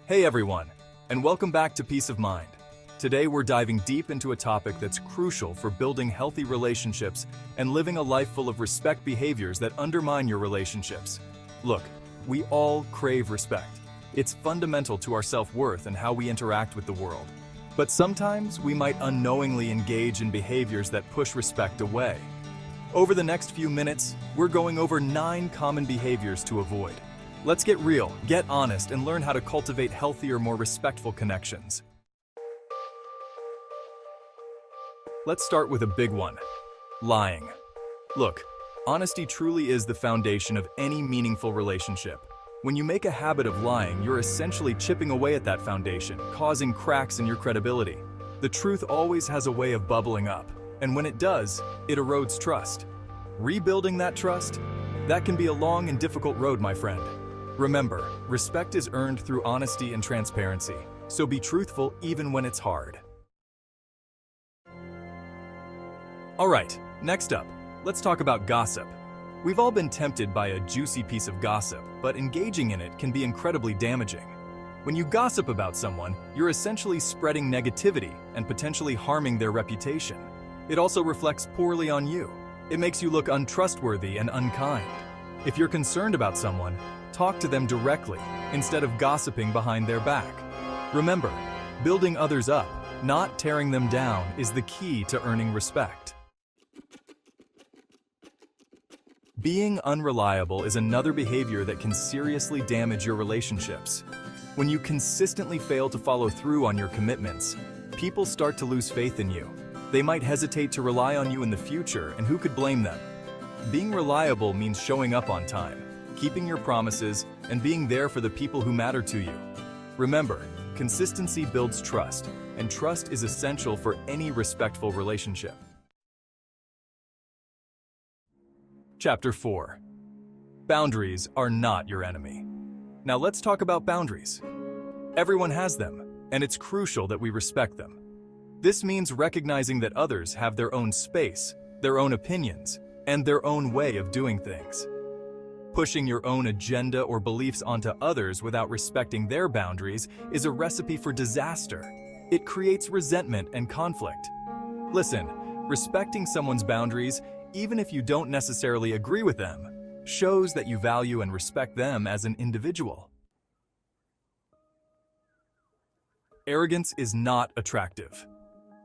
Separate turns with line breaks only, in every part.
Hey everyone, and welcome back to Peace of Mind. Today we're diving deep into a topic that's crucial for building healthy relationships and living a life full of respect behaviors that undermine your relationships. Look, we all crave respect. It's fundamental to our self-worth and how we interact with the world. But sometimes we might unknowingly engage in behaviors that push respect away. Over the next few minutes, we're going over 9 common behaviors to avoid. Let's get real, get honest, and learn how to cultivate healthier, more respectful connections. Let's start with a big one: lying. Look, honesty truly is the foundation of any meaningful relationship. When you make a habit of lying, you're essentially chipping away at that foundation, causing cracks in your credibility. The truth always has a way of bubbling up, and when it does, it erodes trust. Rebuilding that trust? That can be a long and difficult road, my friend. Remember, respect is earned through honesty and transparency, so be truthful even when it's hard. Alright, next up, let's talk about gossip. We've all been tempted by a juicy piece of gossip, but engaging in it can be incredibly damaging. When you gossip about someone, you're essentially spreading negativity and potentially harming their reputation. It also reflects poorly on you. It makes you look untrustworthy and unkind. If you're concerned about someone, talk to them directly instead of gossiping behind their back. Remember, building others up, not tearing them down, is the key to earning respect. Being unreliable is another behavior that can seriously damage your relationships. When you consistently fail to follow through on your commitments, people start to lose faith in you. They might hesitate to rely on you in the future, and who could blame them? Being reliable means showing up on time, keeping your promises, and being there for the people who matter to you. Remember, consistency builds trust, and trust is essential for any respectful relationship. Chapter 4. Boundaries are not your enemy. Now let's talk about boundaries. Everyone has them, and it's crucial that we respect them. This means recognizing that others have their own space, their own opinions, and their own way of doing things. Pushing your own agenda or beliefs onto others without respecting their boundaries is a recipe for disaster. It creates resentment and conflict. Listen, respecting someone's boundaries, even if you don't necessarily agree with them, shows that you value and respect them as an individual. Arrogance is not attractive.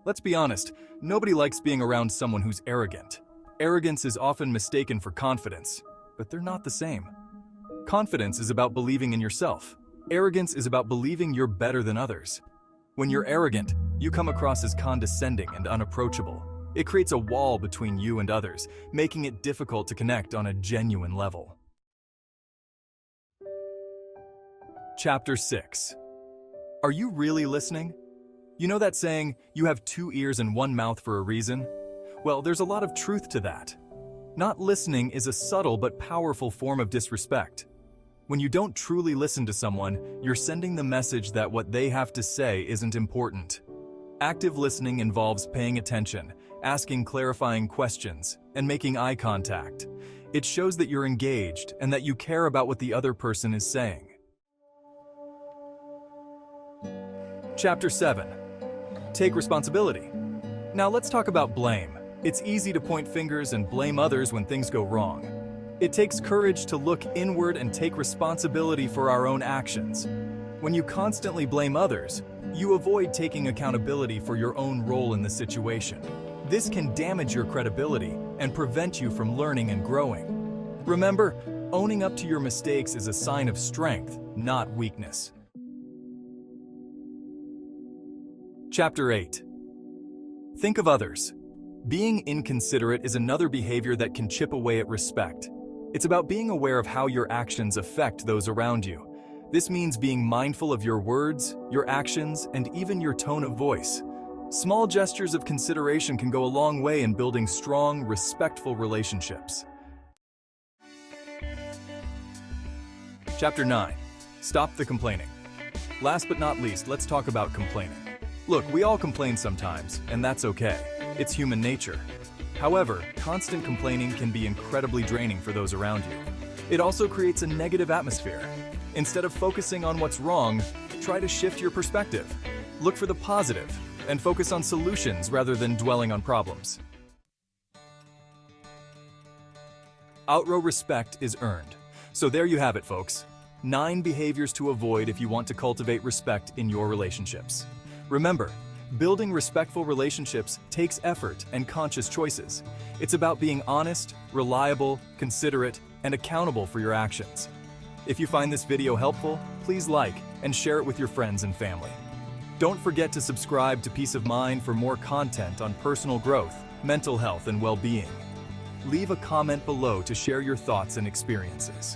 Let's be honest, nobody likes being around someone who's arrogant. Arrogance is often mistaken for confidence, but they're not the same. Confidence is about believing in yourself. Arrogance is about believing you're better than others. When you're arrogant, you come across as condescending and unapproachable. It creates a wall between you and others, making it difficult to connect on a genuine level. Chapter 6. Are you really listening? You know that saying, you have 2 ears and 1 mouth for a reason? Well, there's a lot of truth to that. Not listening is a subtle but powerful form of disrespect. When you don't truly listen to someone, you're sending the message that what they have to say isn't important. Active listening involves paying attention, asking clarifying questions, and making eye contact. It shows that you're engaged and that you care about what the other person is saying. Chapter 7. Take responsibility. Now let's talk about blame. It's easy to point fingers and blame others when things go wrong. It takes courage to look inward and take responsibility for our own actions. When you constantly blame others, you avoid taking accountability for your own role in the situation. This can damage your credibility and prevent you from learning and growing. Remember, owning up to your mistakes is a sign of strength, not weakness. Chapter 8. Think of others. Being inconsiderate is another behavior that can chip away at respect. It's about being aware of how your actions affect those around you. This means being mindful of your words, your actions, and even your tone of voice. Small gestures of consideration can go a long way in building strong, respectful relationships. Chapter 9. Stop the complaining. Last but not least, let's talk about complaining. Look, we all complain sometimes, and that's okay. It's human nature. However, constant complaining can be incredibly draining for those around you. It also creates a negative atmosphere. Instead of focusing on what's wrong, try to shift your perspective. Look for the positive and focus on solutions rather than dwelling on problems. Outgrow respect is earned. So there you have it, folks. 9 behaviors to avoid if you want to cultivate respect in your relationships. Remember, building respectful relationships takes effort and conscious choices. It's about being honest, reliable, considerate, and accountable for your actions. If you find this video helpful, please like and share it with your friends and family. Don't forget to subscribe to Peace of Mind for more content on personal growth, mental health, and well-being. Leave a comment below to share your thoughts and experiences.